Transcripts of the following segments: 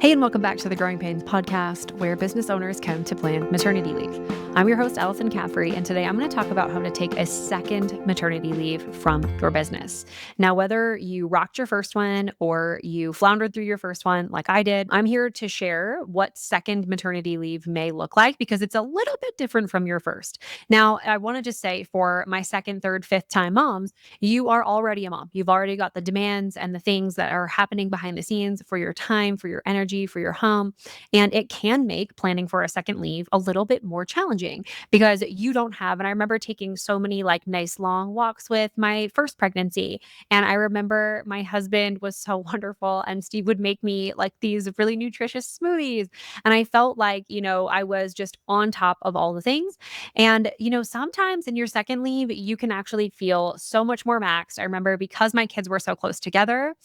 Hey, and welcome back to the Growing Pains podcast, where business owners come to plan maternity leave. I'm your host, Alyson Caffrey, and today I'm going to talk about how to take a second maternity leave from your business. Now, whether you rocked your first one or you floundered through your first one like I did, I'm here to share what second maternity leave may look like because it's a little bit different from your first. Now, I want to just say for my second, third, fifth time moms, you are already a mom. You've already got the demands and the things that are happening behind the scenes for your time, for your energy, for your home. And it can make planning for a second leave a little bit more challenging because you don't have, and I remember taking so many like nice long walks with my first pregnancy. And I remember my husband was so wonderful and Steve would make me like these really nutritious smoothies. And I felt like, I was just on top of all the things. And, sometimes in your second leave, you can actually feel so much more maxed. I remember because my kids were so close together,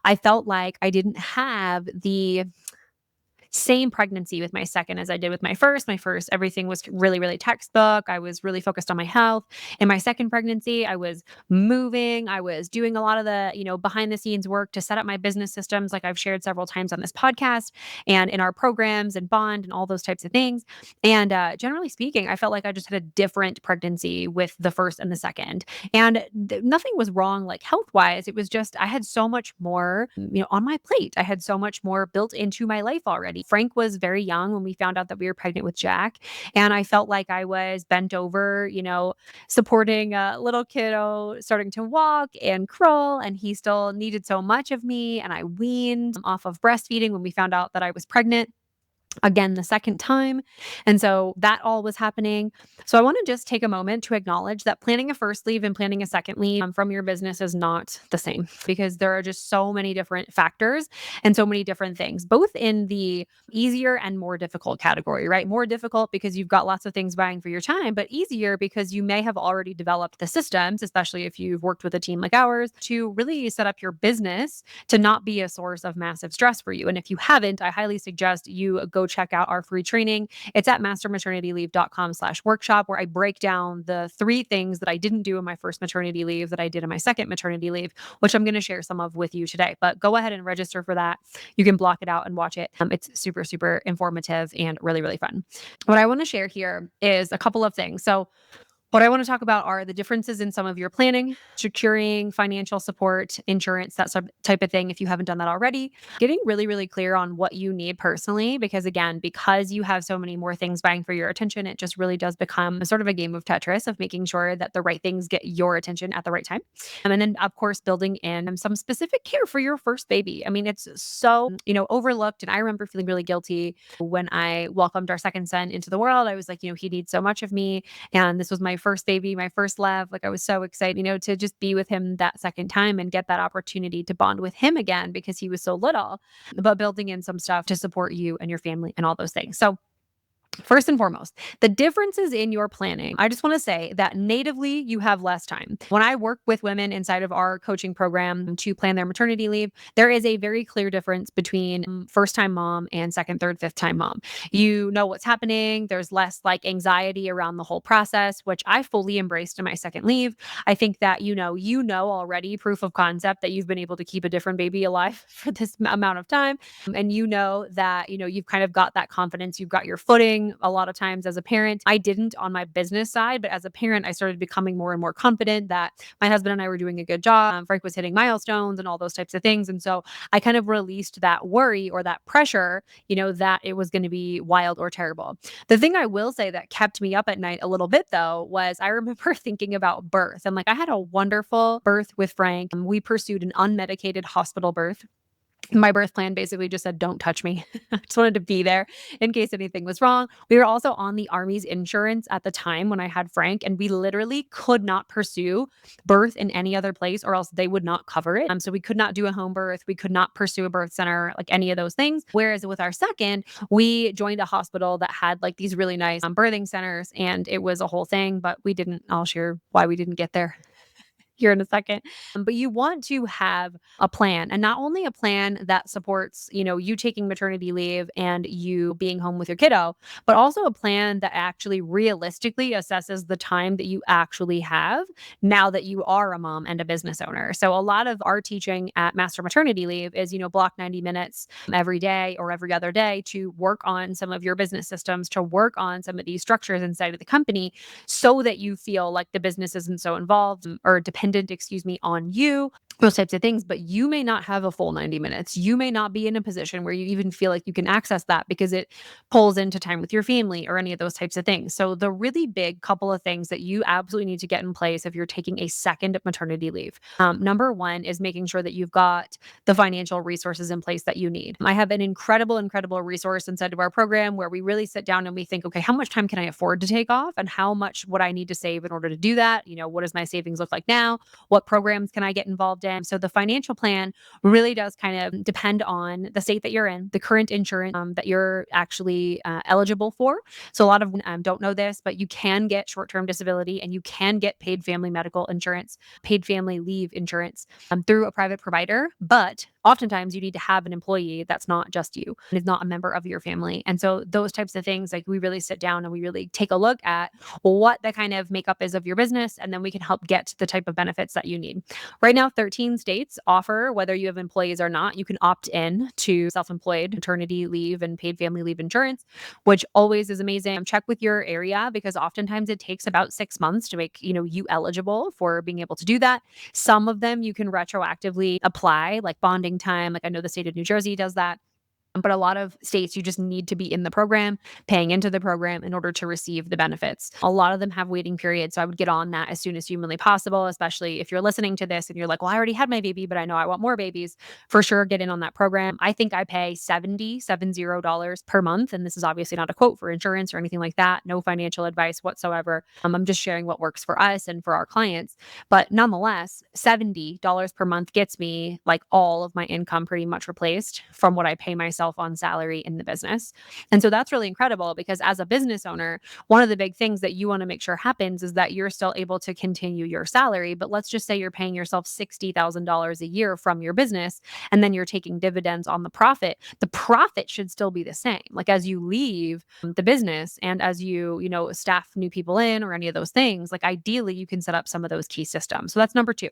I felt like I didn't have the same pregnancy with my second as I did with my first. My first, everything was really, really textbook. I was really focused on my health. In my second pregnancy, I was moving. I was doing a lot of the, behind the scenes work to set up my business systems, like I've shared several times on this podcast and in our programs and bond and all those types of things. And generally speaking, I felt like I just had a different pregnancy with the first and the second. And nothing was wrong, like health wise. It was just, I had so much more, on my plate. I had so much more built into my life already. Frank was very young when we found out that we were pregnant with Jack. And I felt like I was bent over, supporting a little kiddo starting to walk and crawl. And he still needed so much of me. And I weaned off of breastfeeding when we found out that I was pregnant again the second time. And so that all was happening. So I want to just take a moment to acknowledge that planning a first leave and planning a second leave from your business is not the same because there are just so many different factors and so many different things, both in the easier and more difficult category, right? More difficult because you've got lots of things vying for your time, but easier because you may have already developed the systems, especially if you've worked with a team like ours, to really set up your business to not be a source of massive stress for you. And if you haven't, I highly suggest you go check out our free training. It's at mastermaternityleave.com/workshop, where I break down the 3 things that I didn't do in my first maternity leave that I did in my second maternity leave, which I'm going to share some of with you today. But go ahead and register for that. You can block it out and watch it. It's super, super informative and really, really fun. What I want to share here is a couple of things. So what I want to talk about are the differences in some of your planning, securing financial support, insurance, that type of thing. If you haven't done that already, getting really, really clear on what you need personally, because again, because you have so many more things vying for your attention, it just really does become sort of a game of Tetris of making sure that the right things get your attention at the right time. And then, of course, building in some specific care for your first baby. I mean, it's so, overlooked. And I remember feeling really guilty when I welcomed our second son into the world. I was like, he needs so much of me. And this was my first baby, my first love. Like I was so excited, to just be with him that second time and get that opportunity to bond with him again because he was so little, but building in some stuff to support you and your family and all those things. So first and foremost, the differences in your planning. I just want to say that natively you have less time. When I work with women inside of our coaching program to plan their maternity leave, there is a very clear difference between first time mom and second, third, fifth time mom. You know what's happening. There's less like anxiety around the whole process, which I fully embraced in my second leave. I think that, already proof of concept that you've been able to keep a different baby alive for this amount of time. And that, you've kind of got that confidence, you've got your footing a lot of times as a parent. I didn't on my business side, but as a parent, I started becoming more and more confident that my husband and I were doing a good job. Frank was hitting milestones and all those types of things. And so I kind of released that worry or that pressure, that it was going to be wild or terrible. The thing I will say that kept me up at night a little bit though, was I remember thinking about birth. And like I had a wonderful birth with Frank. We pursued an unmedicated hospital birth. My birth plan basically just said, don't touch me. I just wanted to be there in case anything was wrong. We were also on the Army's insurance at the time when I had Frank, and we literally could not pursue birth in any other place or else they would not cover it. So we could not do a home birth. We could not pursue a birth center, like any of those things. Whereas with our second, we joined a hospital that had like these really nice birthing centers and it was a whole thing, but I'll share why we didn't get there. here in a second. But you want to have a plan, and not only a plan that supports, you taking maternity leave and you being home with your kiddo, but also a plan that actually realistically assesses the time that you actually have now that you are a mom and a business owner. So a lot of our teaching at Master Maternity Leave is, block 90 minutes every day or every other day to work on some of your business systems, to work on some of these structures inside of the company so that you feel like the business isn't so involved or dependent, on you, those types of things. But you may not have a full 90 minutes. You may not be in a position where you even feel like you can access that because it pulls into time with your family or any of those types of things. So the really big couple of things that you absolutely need to get in place if you're taking a second maternity leave. Number one is making sure that you've got the financial resources in place that you need. I have an incredible resource inside of our program where we really sit down and we think, okay, how much time can I afford to take off and how much would I need to save in order to do that? What does my savings look like now? What programs can I get involved in? So the financial plan really does kind of depend on the state that you're in, the current insurance that you're actually eligible for. So a lot of don't know this, but you can get short-term disability and you can get paid family medical insurance, paid family leave insurance through a private provider. But oftentimes you need to have an employee that's not just you and is not a member of your family. And so those types of things, like we really sit down and we really take a look at what the kind of makeup is of your business, and then we can help get the type of benefits that you need. Right now, 13 states offer, whether you have employees or not, you can opt in to self-employed maternity leave and paid family leave insurance, which always is amazing. Check with your area because oftentimes it takes about 6 months to make, you eligible for being able to do that. Some of them you can retroactively apply, like bonding time. Like I know the state of New Jersey does that. But a lot of states, you just need to be in the program, paying into the program in order to receive the benefits. A lot of them have waiting periods. So I would get on that as soon as humanly possible, especially if you're listening to this and you're like, well, I already had my baby, but I know I want more babies. For sure, get in on that program. I think I pay $70 per month. And this is obviously not a quote for insurance or anything like that. No financial advice whatsoever. I'm just sharing what works for us and for our clients. But nonetheless, $70 per month gets me like all of my income pretty much replaced from what I pay myself on salary in the business. And so that's really incredible because as a business owner, one of the big things that you want to make sure happens is that you're still able to continue your salary. But let's just say you're paying yourself $60,000 a year from your business, and then you're taking dividends on the profit. The profit should still be the same. Like as you leave the business and as staff new people in or any of those things, like ideally you can set up some of those key systems. So that's number two.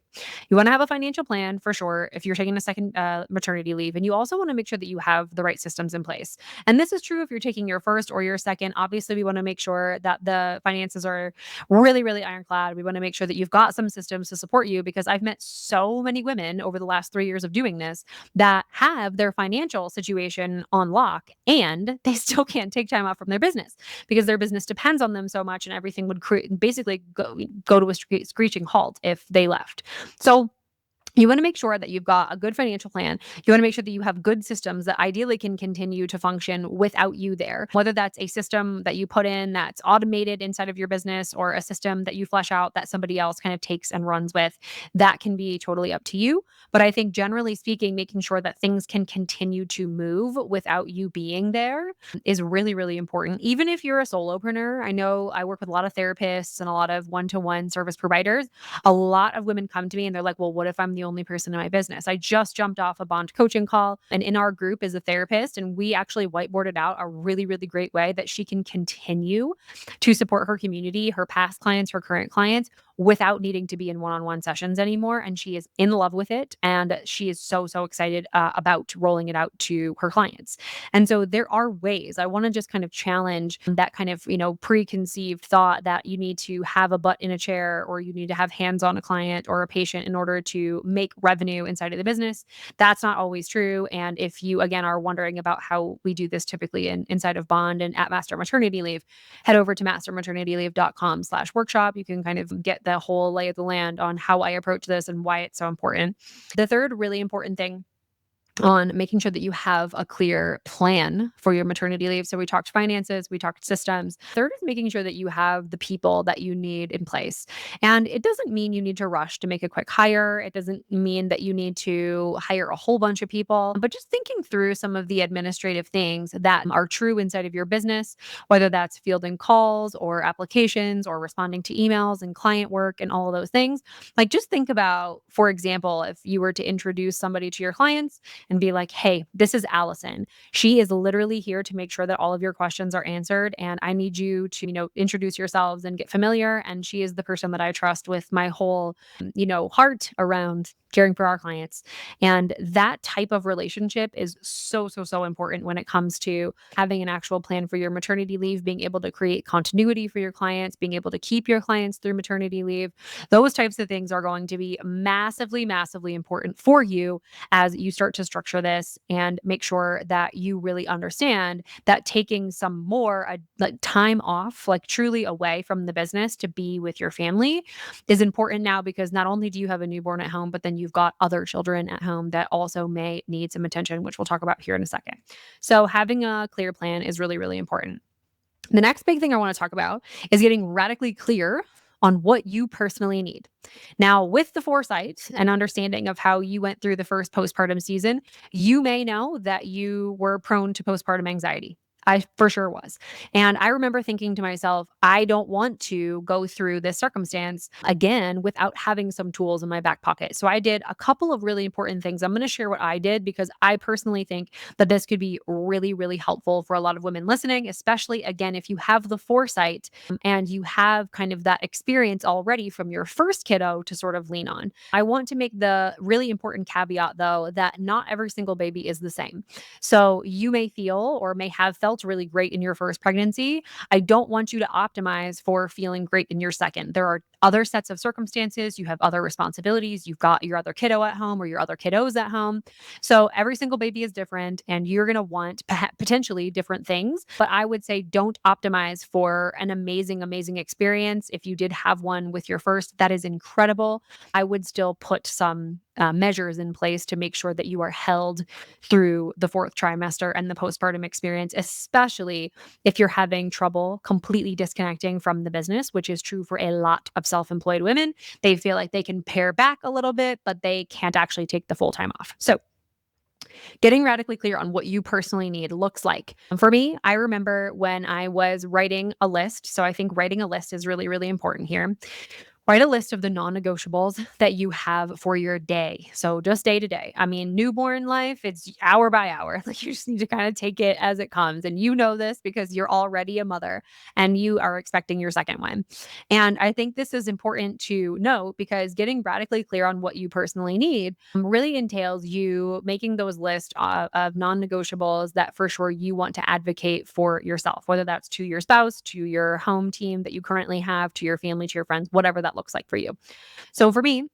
You want to have a financial plan for sure if you're taking a second maternity leave. And you also want to make sure that you have the right systems in place. And this is true if you're taking your first or your second. Obviously, we want to make sure that the finances are really ironclad. We want to make sure that you've got some systems to support you because I've met so many women over the last 3 years of doing this that have their financial situation on lock and they still can't take time off from their business because their business depends on them so much and everything would basically go to a screeching halt if they left. So you want to make sure that you've got a good financial plan. You want to make sure that you have good systems that ideally can continue to function without you there. Whether that's a system that you put in that's automated inside of your business or a system that you flesh out that somebody else kind of takes and runs with, that can be totally up to you. But I think generally speaking, making sure that things can continue to move without you being there is really important. Even if you're a solopreneur, I know I work with a lot of therapists and a lot of one-to-one service providers. A lot of women come to me and they're like, well, what if I'm the only person in my business? I just jumped off a bond coaching call and in our group is a therapist and we actually whiteboarded out a really great way that she can continue to support her community, her past clients, her current clients without needing to be in one-on-one sessions anymore. And she is in love with it. And she is so excited about rolling it out to her clients. And so there are ways. I want to just kind of challenge that kind of, preconceived thought that you need to have a butt in a chair or you need to have hands on a client or a patient in order to make revenue inside of the business. That's not always true. And if you, again, are wondering about how we do this typically inside of Bond and at Master Maternity Leave, head over to mastermaternityleave.com/workshop. You can kind of get the whole lay of the land on how I approach this and why it's so important. The third really important thing on making sure that you have a clear plan for your maternity leave. So we talked finances, we talked systems. Third is making sure that you have the people that you need in place. And it doesn't mean you need to rush to make a quick hire. It doesn't mean that you need to hire a whole bunch of people, but just thinking through some of the administrative things that are true inside of your business, whether that's fielding calls or applications or responding to emails and client work and all of those things. Like just think about, for example, if you were to introduce somebody to your clients and be like, hey, this is Alyson. She is literally here to make sure that all of your questions are answered. And I need you to, introduce yourselves and get familiar. And she is the person that I trust with my whole, heart around caring for our clients. And that type of relationship is so, so, so important when it comes to having an actual plan for your maternity leave, being able to create continuity for your clients, being able to keep your clients through maternity leave. Those types of things are going to be massively, massively important for you as you start to structure this and make sure that you really understand that taking some more like time off, like truly away from the business to be with your family is important now, because not only do you have a newborn at home, but then you've got other children at home that also may need some attention, which we'll talk about here in a second. So having a clear plan is really, really important. The next big thing I want to talk about is getting radically clear on what you personally need. Now, with the foresight and understanding of how you went through the first postpartum season, you may know that you were prone to postpartum anxiety. I for sure was. And I remember thinking to myself, I don't want to go through this circumstance again without having some tools in my back pocket. So I did a couple of really important things. I'm going to share what I did because I personally think that this could be really, really helpful for a lot of women listening, especially again, if you have the foresight and you have kind of that experience already from your first kiddo to sort of lean on. I want to make the really important caveat, though, that not every single baby is the same. So you may feel or may have felt really great in your first pregnancy. I don't want you to optimize for feeling great in your second. There are other sets of circumstances. You have other responsibilities. You've got your other kiddo at home or your other kiddos at home. So every single baby is different and you're going to want potentially different things. But I would say don't optimize for an amazing, amazing experience. If you did have one with your first, that is incredible. I would still put some measures in place to make sure that you are held through the fourth trimester and the postpartum experience, especially if you're having trouble completely disconnecting from the business, which is true for a lot of self-employed women. They feel like they can pare back a little bit, but they can't actually take the full time off. So getting radically clear on what you personally need looks like. For me, I remember when I was writing a list. So I think writing a list is really, really important here. Write a list of the non-negotiables that you have for your day. So just day to day. I mean, newborn life, it's hour by hour. Like you just need to kind of take it as it comes. And you know this because you're already a mother and you are expecting your second one. And I think this is important to note because getting radically clear on what you personally need really entails you making those lists of non-negotiables that for sure you want to advocate for yourself, whether that's to your spouse, to your home team that you currently have, to your family, to your friends, whatever that looks like for you. So for me,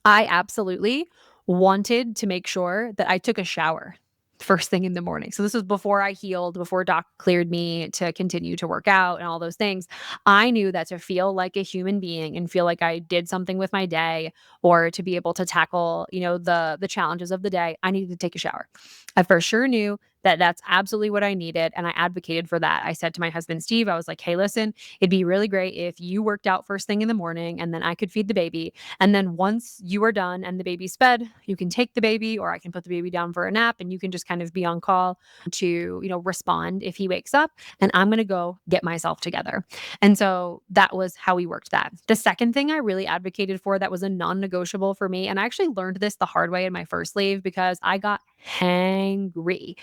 I absolutely wanted to make sure that I took a shower first thing in the morning. So this was before I healed, before doc cleared me to continue to work out and all those things. I knew that to feel like a human being and feel like I did something with my day or to be able to tackle, the challenges of the day, I needed to take a shower. I for sure knew that that's absolutely what I needed. And I advocated for that. I said to my husband, Steve, I was like, hey, listen, it'd be really great if you worked out first thing in the morning and then I could feed the baby. And then once you are done and the baby's fed, you can take the baby or I can put the baby down for a nap and you can just kind of be on call to, respond if he wakes up. And I'm going to go get myself together. And so that was how we worked that. The second thing I really advocated for that was a non-negotiable for me, and I actually learned this the hard way in my first leave because I got hangry.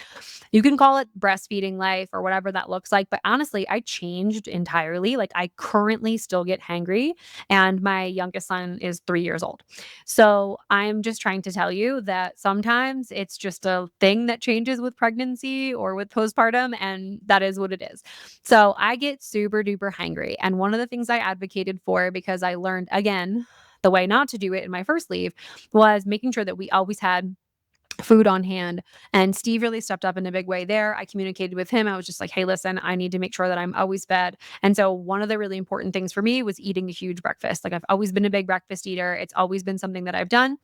You can call it breastfeeding life or whatever that looks like. But honestly, I changed entirely. Like I currently still get hangry and my youngest son is 3 years old. So I'm just trying to tell you that sometimes it's just a thing that changes with pregnancy or with postpartum. And that is what it is. So I get super duper hangry. And one of the things I advocated for, because I learned again, the way not to do it in my first leave was making sure that we always had food on hand. And Steve really stepped up in a big way there. I communicated with him. I was just like, hey, listen, I need to make sure that I'm always fed. And so one of the really important things for me was eating a huge breakfast. Like I've always been a big breakfast eater. It's always been something that I've done.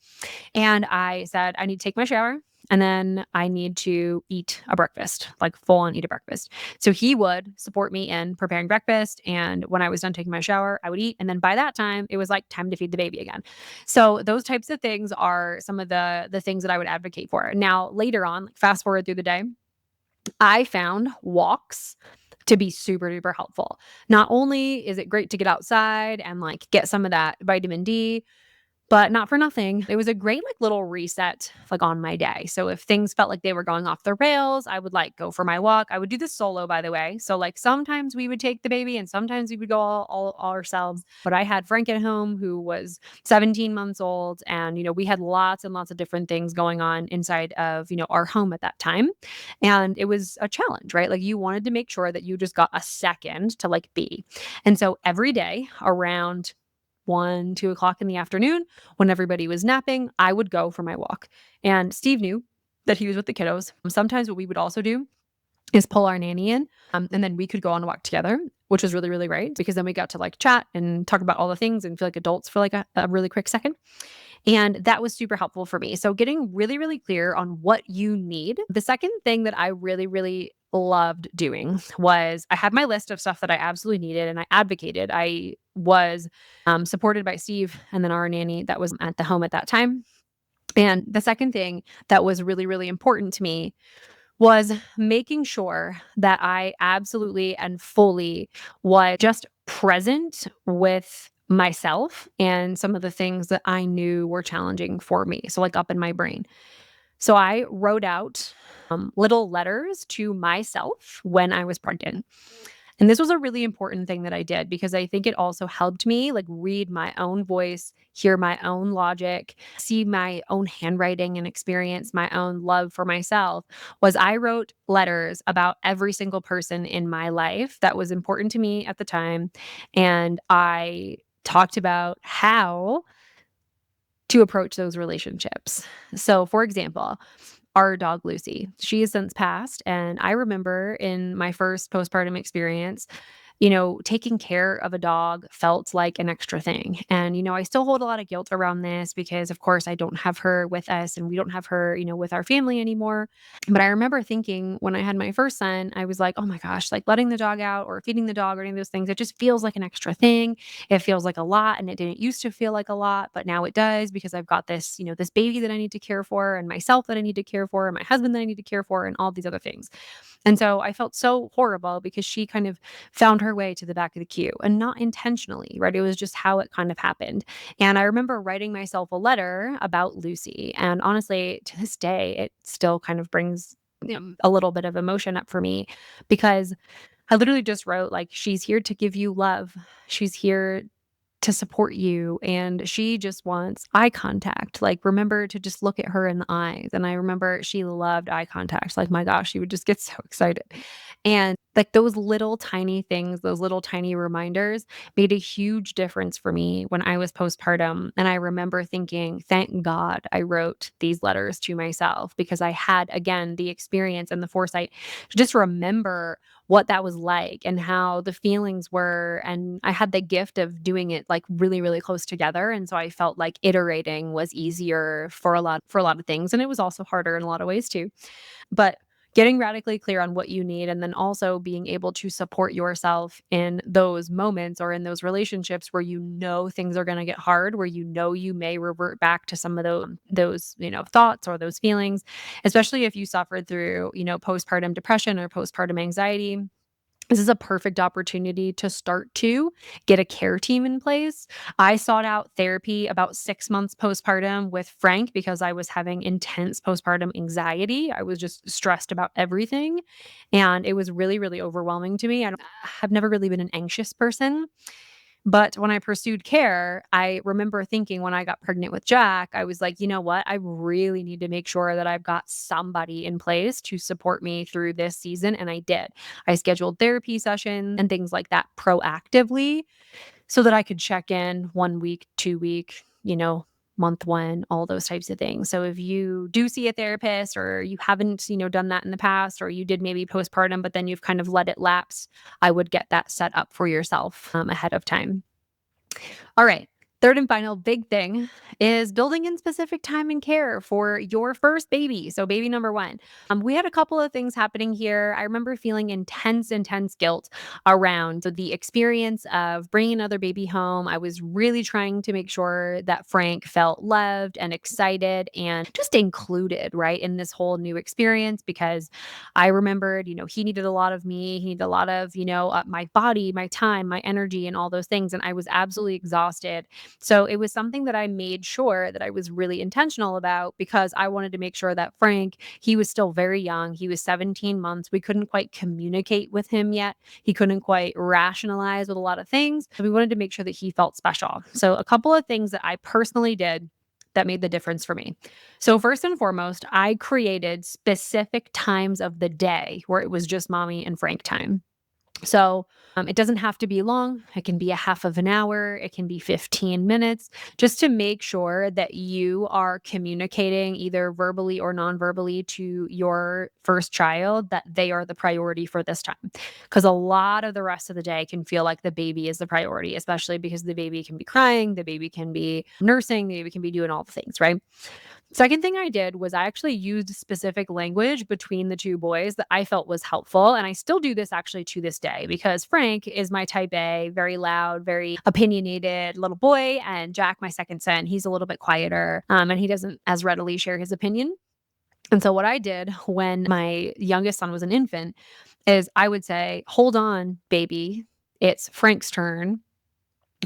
And I said, I need to take my shower. and then I need to eat a breakfast, like full on eat a breakfast. So he would support me in preparing breakfast. And when I was done taking my shower, I would eat. And then by that time, it was like time to feed the baby again. So those types of things are some of the things that I would advocate for. Now, later on, like fast forward through the day, I found walks to be super duper helpful. Not only is it great to get outside and like get some of that vitamin D, but not for nothing, it was a great, like, little reset, like, on my day. So if things felt like they were going off the rails, I would, like, go for my walk. I would do this solo, by the way. So, like, sometimes we would take the baby and sometimes we would go all ourselves. But I had Frank at home who was 17 months old, and, we had lots and lots of different things going on inside of, our home at that time. And it was a challenge, right? Like, you wanted to make sure that you just got a second to, like, be. And so every day around 1, 2 o'clock in the afternoon, when everybody was napping, I would go for my walk. And Steve knew that he was with the kiddos. Sometimes what we would also do is pull our nanny in, and then we could go on a walk together, which was really, really great because then we got to like chat and talk about all the things and feel like adults for like a really quick second. And that was super helpful for me. So getting really, really clear on what you need. The second thing that I really, really loved doing was I had my list of stuff that I absolutely needed and I advocated. I was supported by Steve and then our nanny that was at the home at that time. And the second thing that was really, really important to me was making sure that I absolutely and fully was just present with myself and some of the things that I knew were challenging for me. So, like up in my brain. So, I wrote out little letters to myself when I was pregnant. And this was a really important thing that I did because I think it also helped me like read my own voice, hear my own logic, see my own handwriting and experience my own love for myself. Was I wrote letters about every single person in my life that was important to me at the time, and I talked about how to approach those relationships. So, for example, our dog Lucy, she has since passed, and I remember in my first postpartum experience, taking care of a dog felt like an extra thing. And, I still hold a lot of guilt around this because, of course, I don't have her with us and we don't have her, with our family anymore. But I remember thinking when I had my first son, I was like, oh my gosh, like letting the dog out or feeding the dog or any of those things, it just feels like an extra thing. It feels like a lot. And it didn't used to feel like a lot, but now it does because I've got this, this baby that I need to care for and myself that I need to care for and my husband that I need to care for and all these other things. And so I felt so horrible because she kind of found her way to the back of the queue and not intentionally, right? It was just how it kind of happened. And I remember writing myself a letter about Lucy. And honestly, to this day, it still kind of brings a little bit of emotion up for me because I literally just wrote, like, she's here to give you love. She's here to support you, and she just wants eye contact. Like, remember to just look at her in the eyes. And I remember she loved eye contact. Like, my gosh, she would just get so excited. And like those little tiny things, those little tiny reminders made a huge difference for me when I was postpartum. And I remember thinking, thank God I wrote these letters to myself because I had, again, the experience and the foresight to just remember what that was like and how the feelings were. And I had the gift of doing it like really, really close together. And so I felt like iterating was easier for a lot of things. And it was also harder in a lot of ways too. But getting radically clear on what you need and then also being able to support yourself in those moments or in those relationships where things are going to get hard, where you may revert back to some of those thoughts or those feelings, especially if you suffered through postpartum depression or postpartum anxiety. This is a perfect opportunity to start to get a care team in place. I sought out therapy about 6 months postpartum with Frank because I was having intense postpartum anxiety. I was just stressed about everything, and it was really, really overwhelming to me. I've never really been an anxious person, but when I pursued care, I remember thinking when I got pregnant with Jack, I was like, you know what? I really need to make sure that I've got somebody in place to support me through this season. And I did. I scheduled therapy sessions and things like that proactively so that I could check in 1 week, 2 week, month one, all those types of things. So if you do see a therapist or you haven't, done that in the past, or you did maybe postpartum, but then you've kind of let it lapse, I would get that set up for yourself ahead of time. All right. Third and final big thing is building in specific time and care for your first baby. So, baby number one. We had a couple of things happening here. I remember feeling intense guilt around the experience of bringing another baby home. I was really trying to make sure that Frank felt loved and excited and just included, right, in this whole new experience because I remembered, he needed a lot of me. He needed a lot of, my body, my time, my energy, and all those things. And I was absolutely exhausted. So it was something that I made sure that I was really intentional about because I wanted to make sure that Frank, he was still very young. He was 17 months. We couldn't quite communicate with him yet. He couldn't quite rationalize with a lot of things. So we wanted to make sure that he felt special. So a couple of things that I personally did that made the difference for me. So first and foremost, I created specific times of the day where it was just mommy and Frank time. So it doesn't have to be long. It can be a half of an hour. It can be 15 minutes, just to make sure that you are communicating either verbally or non-verbally to your first child that they are the priority for this time. Because a lot of the rest of the day can feel like the baby is the priority, especially because the baby can be crying, the baby can be nursing, the baby can be doing all the things, right? Second thing I did was I actually used specific language between the two boys that I felt was helpful. And I still do this actually to this day because Frank is my type A, very loud, very opinionated little boy. And Jack, my second son, he's a little bit quieter and he doesn't as readily share his opinion. And so what I did when my youngest son was an infant is I would say, hold on, baby, it's Frank's turn.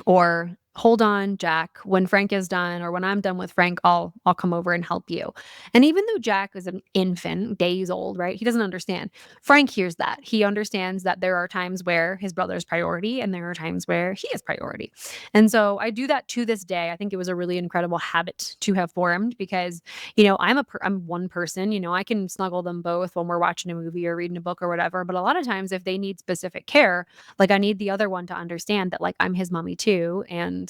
Or hold on, Jack, when Frank is done or when I'm done with Frank, I'll come over and help you. And even though Jack is an infant, days old, right? He doesn't understand. Frank hears that. He understands that there are times where his brother's priority and there are times where he is priority. And so I do that to this day. I think it was a really incredible habit to have formed because, I'm one person, I can snuggle them both when we're watching a movie or reading a book or whatever, but a lot of times if they need specific care, like I need the other one to understand that like I'm his mommy too. And,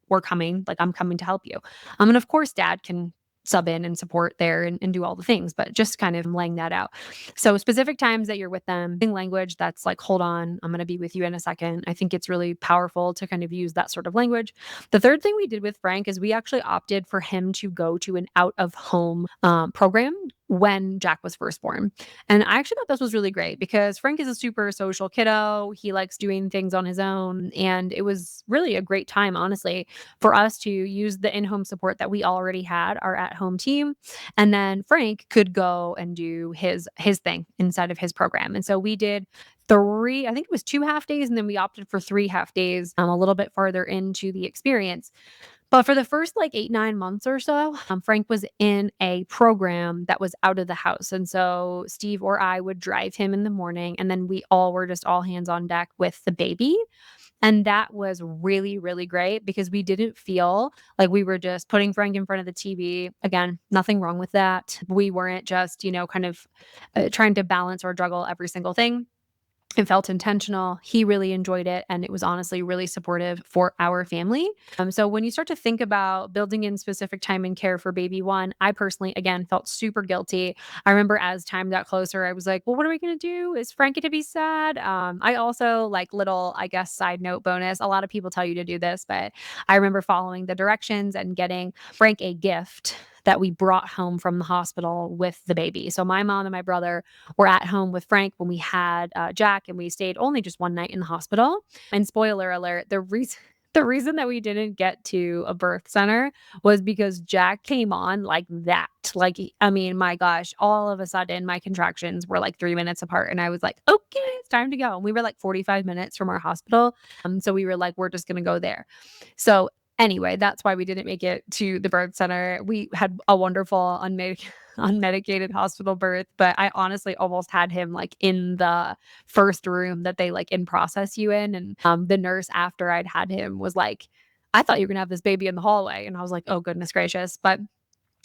we're coming, like I'm coming to help you. And of course dad can sub in and support there and do all the things, but just kind of laying that out. So specific times that you're with them in language that's like, hold on, I'm going to be with you in a second. I think it's really powerful to kind of use that sort of language. The third thing we did with Frank is we actually opted for him to go to an out of home program when Jack was first born. And I actually thought this was really great because Frank is a super social kiddo. He likes doing things on his own. And it was really a great time, honestly, for us to use the in-home support that we already had, our at-home team. And then Frank could go and do his thing inside of his program. And so we did three, I think it was 2 half days, and then we opted for 3 half days a little bit farther into the experience. But for the first like 8, 9 months or so, Frank was in a program that was out of the house. And so Steve or I would drive him in the morning, and then we all were just all hands on deck with the baby. And that was really, really great because we didn't feel like we were just putting Frank in front of the TV. Again, nothing wrong with that. We weren't just, kind of trying to balance or juggle every single thing. It felt intentional. He really enjoyed it. And it was honestly really supportive for our family. So when you start to think about building in specific time and care for baby one, I personally, again, felt super guilty. I remember as time got closer, I was like, well, what are we going to do? Is Frankie to be sad? I also like little, I guess, side note bonus. A lot of people tell you to do this, but I remember following the directions and getting Frank a gift that we brought home from the hospital with the baby. So my mom and my brother were at home with Frank when we had Jack, and we stayed only just one night in the hospital. And spoiler alert, the reason that we didn't get to a birth center was because Jack came on like that. Like, I mean, my gosh, all of a sudden my contractions were like 3 minutes apart. And I was like, okay, it's time to go. And we were like 45 minutes from our hospital. So we were like, we're just going to go there. So anyway, that's why we didn't make it to the birth center. We had a wonderful unmedicated hospital birth, but I honestly almost had him like in the first room that they like in process you in. And the nurse after I'd had him was like, I thought you were gonna have this baby in the hallway. And I was like, oh goodness gracious. But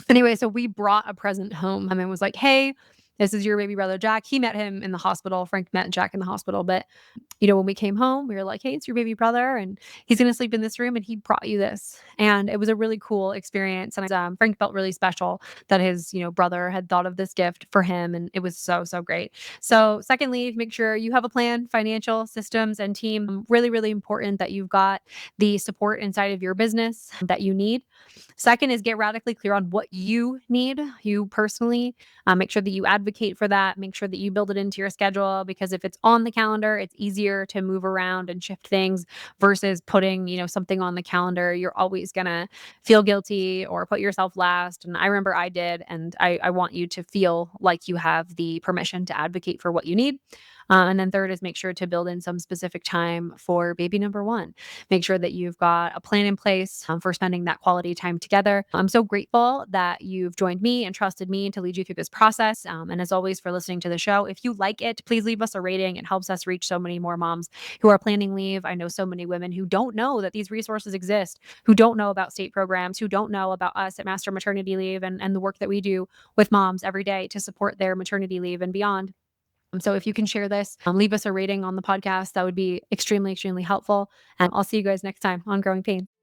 anyway, so we brought a present home and was like, hey, this is your baby brother, Jack. He met him in the hospital. Frank met Jack in the hospital. But, when we came home, we were like, hey, it's your baby brother. And he's going to sleep in this room. And he brought you this. And it was a really cool experience. And Frank felt really special that his, brother had thought of this gift for him. And it was so, so great. So secondly, make sure you have a plan, financial systems and team. Really, really important that you've got the support inside of your business that you need. Second is get radically clear on what you need, you personally. Make sure that you advocate for that. Make sure that you build it into your schedule, because if it's on the calendar, it's easier to move around and shift things versus putting, something on the calendar. You're always going to feel guilty or put yourself last. And I remember I did. And I want you to feel like you have the permission to advocate for what you need. And then third is make sure to build in some specific time for baby number one. Make sure that you've got a plan in place for spending that quality time together. I'm so grateful that you've joined me and trusted me to lead you through this process. And as always, for listening to the show. If you like it, please leave us a rating. It helps us reach so many more moms who are planning leave. I know so many women who don't know that these resources exist, who don't know about state programs, who don't know about us at Master Maternity Leave and the work that we do with moms every day to support their maternity leave and beyond. So if you can share this, leave us a rating on the podcast, that would be extremely, extremely helpful. And I'll see you guys next time on Growing Pains.